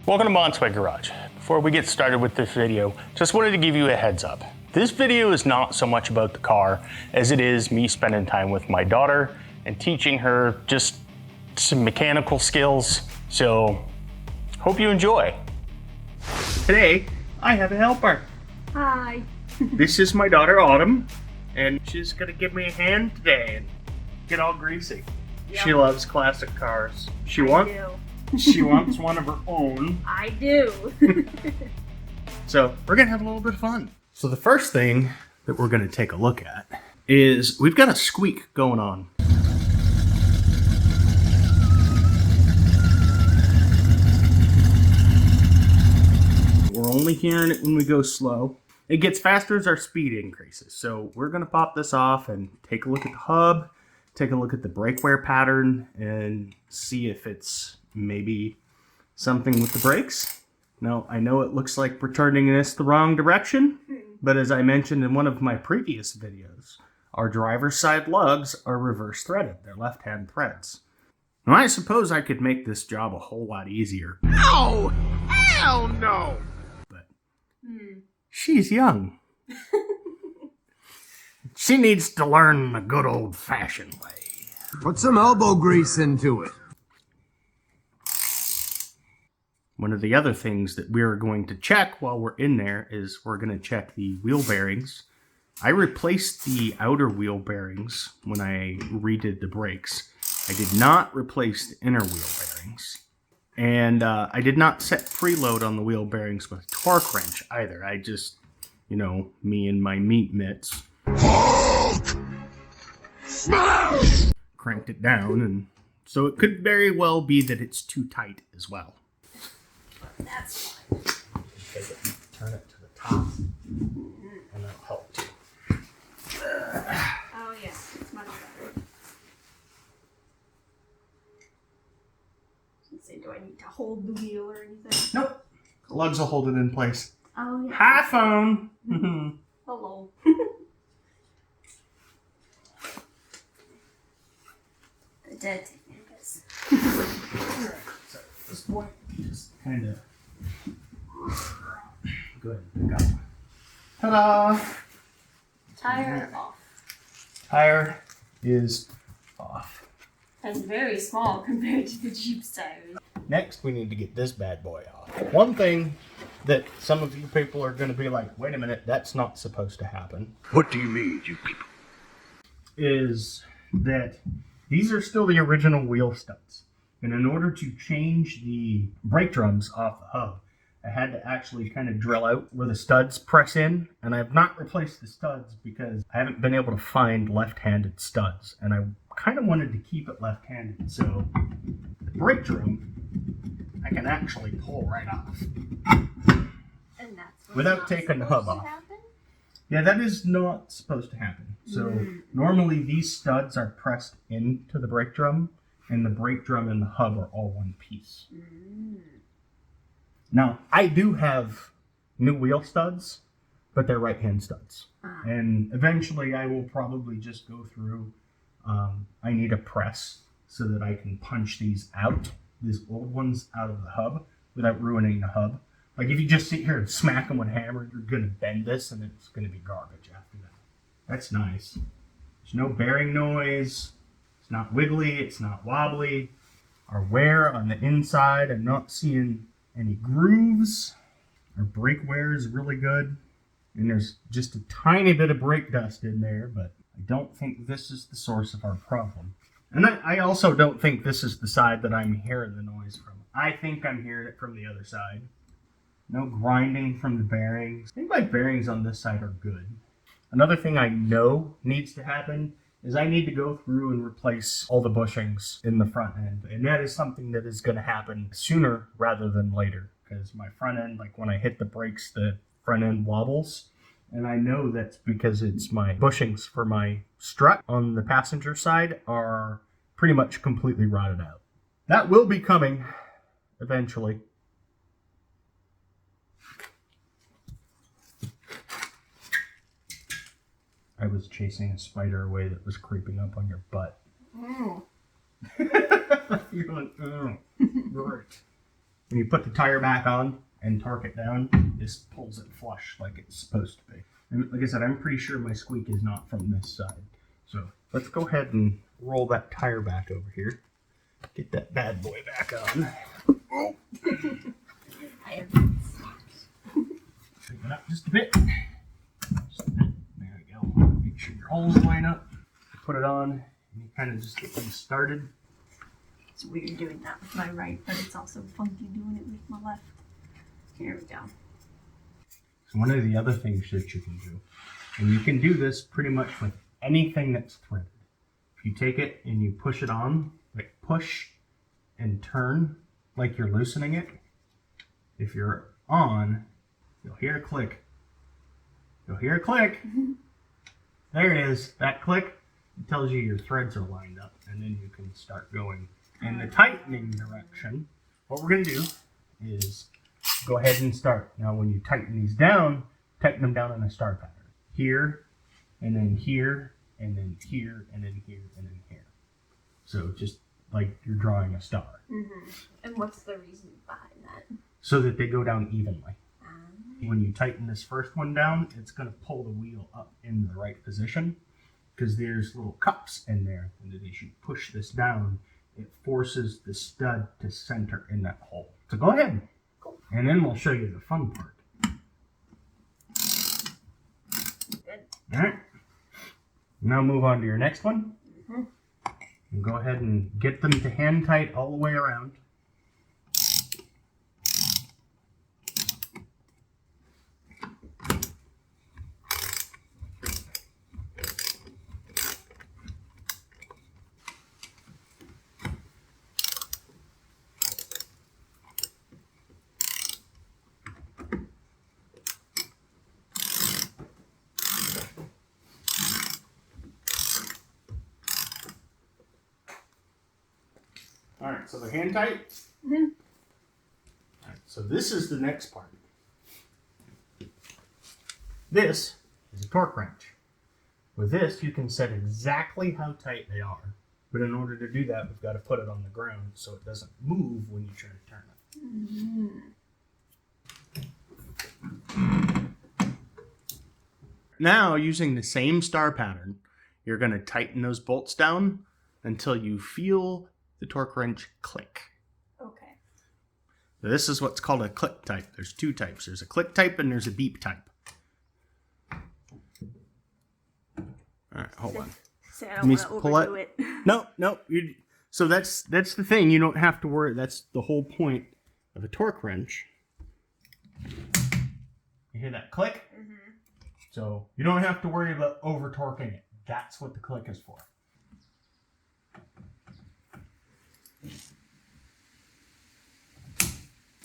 Welcome to Montsweag Garage. Before we get started with this video, just wanted to give you a heads up. This video is not so much about the car as it is me spending time with my daughter and teaching her just some mechanical skills. So, hope you enjoy. Today, I have a helper. Hi. This is my daughter Autumn, and she's gonna give me a hand today and get all greasy. Yep. She loves classic cars. She wants one of her own. I do. So we're gonna have a little bit of fun. So the first thing that we're gonna take a look at is we've got a squeak going on. We're only hearing it when we go slow. It gets faster as our speed increases. So we're gonna pop this off and take a look at the hub, take a look at the brake wear pattern, and see if it's maybe something with the brakes. Now, I know it looks like we're turning this the wrong direction, but as I mentioned in one of my previous videos, our driver's side lugs are reverse threaded. They're left-hand threads. Now, I suppose I could make this job a whole lot easier. Oh, hell no! But she's young. She needs to learn the good old-fashioned way. Put some elbow grease into it. One of the other things that we're going to check while we're in there is we're going to check the wheel bearings. I replaced the outer wheel bearings when I redid the brakes. I did not replace the inner wheel bearings. And I did not set preload on the wheel bearings with a torque wrench either. I just, me and my meat mitts, Smash! cranked it down. And so it could very well be that it's too tight as well. That's fine. Take it, turn it to the top, and that'll help too. Oh yeah, it's much better. Let's see, do I need to hold the wheel or anything? Nope. The lugs will hold it in place. Oh yeah. Hi, phone. Hello. The dead fingers. Alright, so at this point, just kind of go ahead and pick up. Ta-da! Tire off. Tire is off. That's very small compared to the Jeep's tires. Next, we need to get this bad boy off. One thing that some of you people are going to be like, wait a minute, that's not supposed to happen. What do you mean, you people? Is that these are still the original wheel studs. And in order to change the brake drums off the hub, I had to actually kind of drill out where the studs press in. And I have not replaced the studs because I haven't been able to find left-handed studs. And I kind of wanted to keep it left-handed. So the brake drum, I can actually pull right off. And that's Without taking the hub off. Yeah, that is not supposed to happen. So normally these studs are pressed into the brake drum, and the brake drum and the hub are all one piece. Now, I do have new wheel studs, but they're right-hand studs. And eventually I will probably just go through, I need a press so that I can punch these old ones out of the hub without ruining the hub. Like if you just sit here and smack them with a hammer, you're going to bend this and it's going to be garbage after that. That's nice. There's no bearing noise. It's not wiggly. It's not wobbly. Our wear on the inside, I'm not seeing any grooves. Our brake wear is really good. And there's just a tiny bit of brake dust in there, but I don't think this is the source of our problem. And I also don't think this is the side that I'm hearing the noise from. I think I'm hearing it from the other side. No grinding from the bearings. I think my bearings on this side are good. Another thing I know needs to happen is I need to go through and replace all the bushings in the front end. And that is something that is going to happen sooner rather than later. Because my front end, like when I hit the brakes, the front end wobbles. And I know that's because it's my bushings for my strut on the passenger side are pretty much completely rotted out. That will be coming eventually. I was chasing a spider away that was creeping up on your butt. Oh. You're like, oh, great. when you put the tire back on and torque it down, this pulls it flush like it's supposed to be. And like I said, I'm pretty sure my squeak is not from this side. So let's go ahead and roll that tire back over here. Get that bad boy back on. Oh. Pick it up just a bit. There we go. Make sure your holes line up. Put it on, and you kind of just get things started. It's weird doing that with my right, but it's also funky doing it with my left. Here we go. So one of the other things that you can do, and you can do this pretty much with anything that's threaded. If you take it and you push it on, like push and turn like you're loosening it, if you're on, you'll hear a click. You'll hear a click. There it is. That click, it tells you your threads are lined up, and then you can start going in the tightening direction. What we're going to do is go ahead and start. Now when you tighten these down, tighten them down in a star pattern. Here, and then here, and then here, and then here, and then here. So just like you're drawing a star. Mm-hmm. And what's the reason behind that? So that they go down evenly. When you tighten this first one down, it's going to pull the wheel up in the right position because there's little cups in there. And then as you push this down, it forces the stud to center in that hole. So go ahead. Cool. And then we'll show you the fun part. Good. All right. Now move on to your next one. Mm-hmm. And go ahead and get them to hand tight all the way around. All right, so they're hand tight. Mm-hmm. All right, so this is the next part. This is a torque wrench. With this, you can set exactly how tight they are. But in order to do that, we've got to put it on the ground so it doesn't move when you try to turn it. Mm-hmm. Now, using the same star pattern, you're going to tighten those bolts down until you feel the torque wrench click. Okay. This is what's called a click type. There's two types. There's a click type and there's a beep type. All right, hold on. So I don't want to overdo it. No. So that's the thing. You don't have to worry. That's the whole point of a torque wrench. You hear that click? Mm-hmm. So you don't have to worry about over torquing it. That's what the click is for.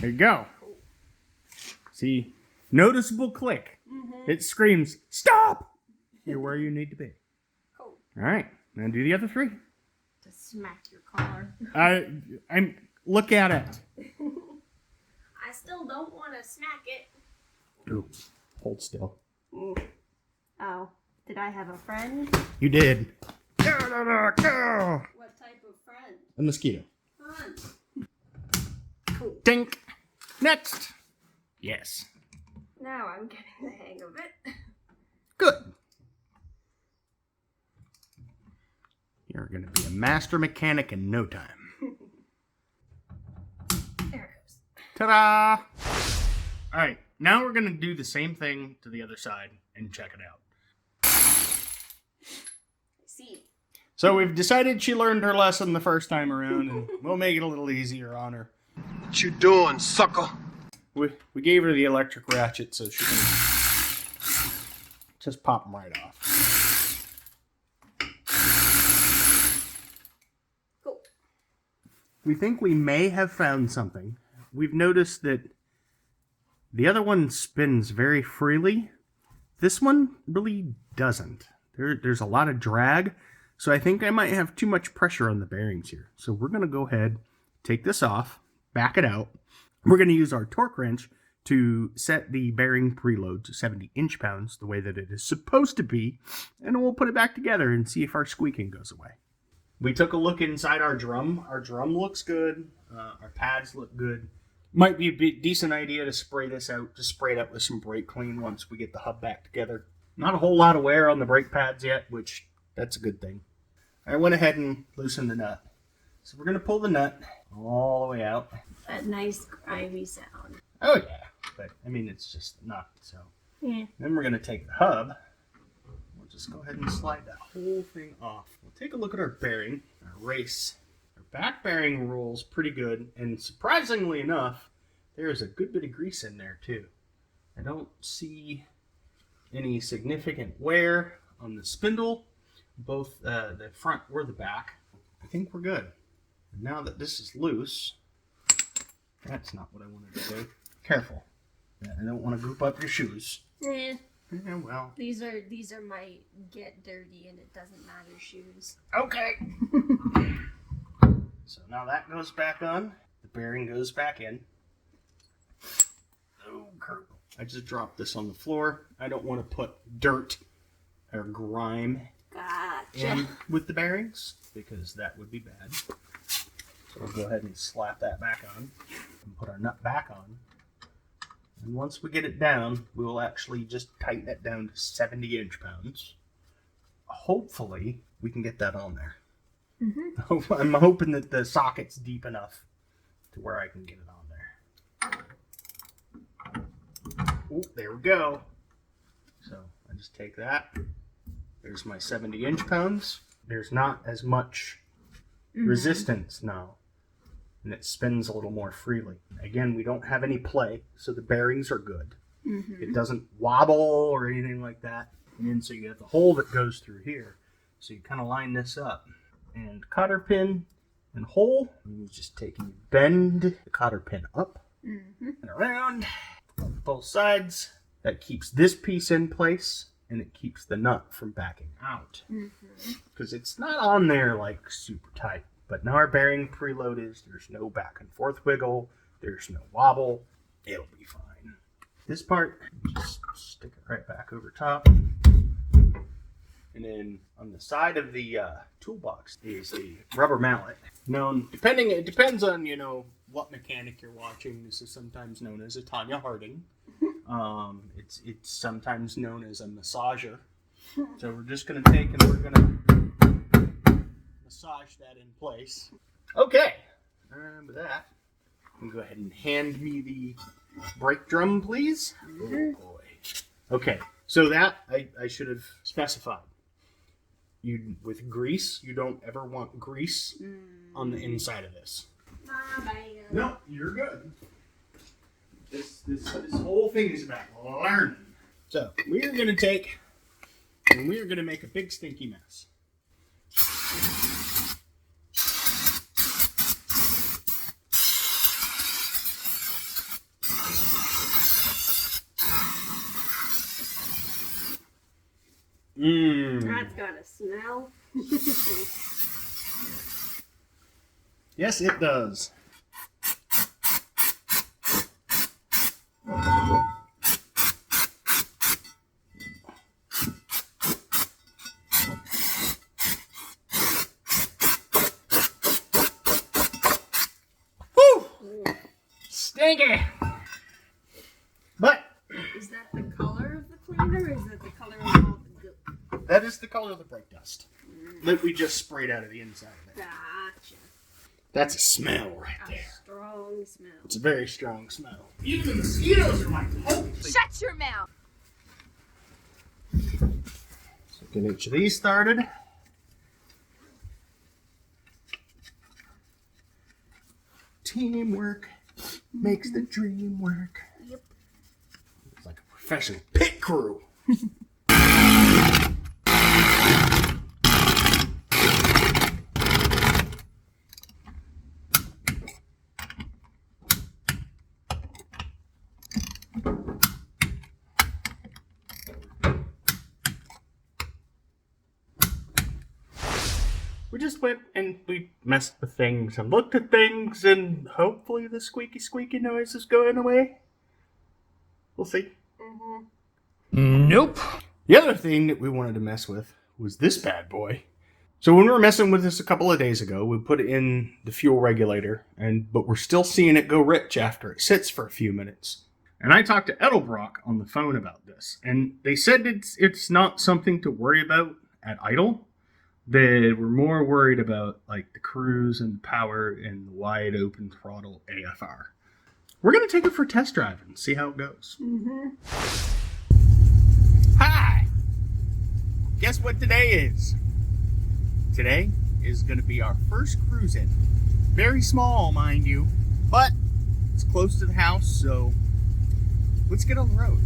There you go. Cool. See, noticeable click. Mm-hmm. It screams, stop! You're where you need to be. Cool. All right, now do the other three. To smack your collar. I'm look at it. I still don't want to smack it. Ooh, hold still. Ooh. Oh, did I have a friend? You did. What type of friend? A mosquito. Fun. Cool. Dink. Next. Yes. Now I'm getting the hang of it. Good. You're going to be a master mechanic in no time. There it goes. Ta-da! All right, now we're going to do the same thing to the other side and check it out. I see. So we've decided she learned her lesson the first time around, and we'll make it a little easier on her. What you doing, sucker? We gave her the electric ratchet so she can just pop them right off. Cool. We think we may have found something. We've noticed that the other one spins very freely. This one really doesn't. There's a lot of drag, so I think I might have too much pressure on the bearings here. So we're going to go ahead, take this off, back it out. We're going to use our torque wrench to set the bearing preload to 70 inch-pounds, the way that it is supposed to be, and we'll put it back together and see if our squeaking goes away. We took a look inside our drum. Our drum looks good. Our pads look good. Might be a decent idea to spray this out, just spray it out with some brake clean once we get the hub back together. Not a whole lot of wear on the brake pads yet, which that's a good thing. I went ahead and loosened the nut. So we're going to pull the nut all the way out. That nice grimy sound. Oh yeah, but I mean it's just a nut, so. Yeah. Then we're going to take the hub. We'll just go ahead and slide that whole thing off. We'll take a look at our bearing, our race. Our back bearing rolls pretty good, and surprisingly enough, there's a good bit of grease in there too. I don't see any significant wear on the spindle, both the front or the back. I think we're good. Now that this is loose, that's not what I wanted to do. Careful. I don't want to goop up your shoes. Yeah. Yeah, well. These are my get dirty and it doesn't matter shoes. Okay. So now that goes back on. The bearing goes back in. Oh, crap. I just dropped this on the floor. I don't want to put dirt or grime in with the bearings because that would be bad. So we'll go ahead and slap that back on and put our nut back on. And once we get it down, we will actually just tighten it down to 70 inch-pounds. Hopefully, we can get that on there. Mm-hmm. I'm hoping that the socket's deep enough to where I can get it on there. Oh, there we go. So I just take that. There's my 70 inch-pounds. There's not as much resistance now. And it spins a little more freely. Again, we don't have any play, so the bearings are good. Mm-hmm. It doesn't wobble or anything like that. And so you have the hole that goes through here. So you kind of line this up. And cotter pin and hole. And you just take and bend the cotter pin up and around both sides. That keeps this piece in place, and it keeps the nut from backing out. Because it's not on there like super tight. But now our bearing preload is, there's no back and forth wiggle, there's no wobble, it'll be fine. This part, just stick it right back over top. And then on the side of the toolbox is a rubber mallet. Known, it depends on, what mechanic you're watching. This is sometimes known as a Tanya Harding. It's sometimes known as a massager. So we're just going to take and we're going to massage that in place. Okay. With that, you can go ahead and hand me the brake drum, please. Oh boy. Okay. So that I should have specified. With grease, you don't ever want grease on the inside of this. No, you're good. This whole thing is about learning. So we are going to take and we are going to make a big stinky mess. That's got a smell. Yes, it does. Woo! Stinky! But is that the color of the cleaner, or is that the color of all the goo? that is the color of the brake dust that we just sprayed out of the inside of it. Gotcha. That's a smell right there. A strong smell. It's a very strong smell. Even the mosquitoes are like, holy. Shut your mouth. So get each of these started. Teamwork makes the dream work. Yep. It's like a professional pit crew. We just went and we messed with things and looked at things, and hopefully the squeaky noise is going away. We'll see. Nope. The other thing that we wanted to mess with was this bad boy. So when we were messing with this a couple of days ago, we put it in the fuel regulator, but we're still seeing it go rich after it sits for a few minutes. And I talked to Edelbrock on the phone about this, and they said it's not something to worry about at idle. They were more worried about like the cruise and the power and the wide open throttle AFR. We're going to take it for a test drive and see how it goes. Mm-hmm. Hi! Guess what today is? Today is going to be our first cruise in. Very small, mind you, but it's close to the house, so let's get on the road.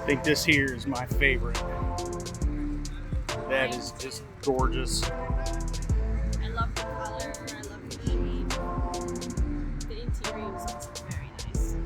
I think this here is my favorite. That is just gorgeous. I love the color. I love the shape. The interior is also very nice.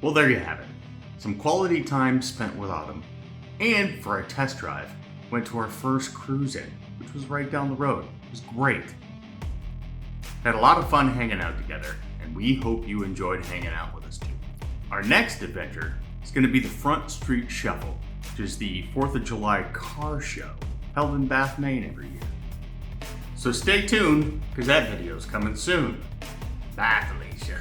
Well, there you have it. Some quality time spent with Autumn. And for our test drive, went to our first cruise-in, which was right down the road. It was great. Had a lot of fun hanging out together, and we hope you enjoyed hanging out with us too. Our next adventure is going to be the Front Street Shuffle, which is the 4th of July car show held in Bath, Maine every year. So stay tuned, because that video is coming soon. Bye, Felicia.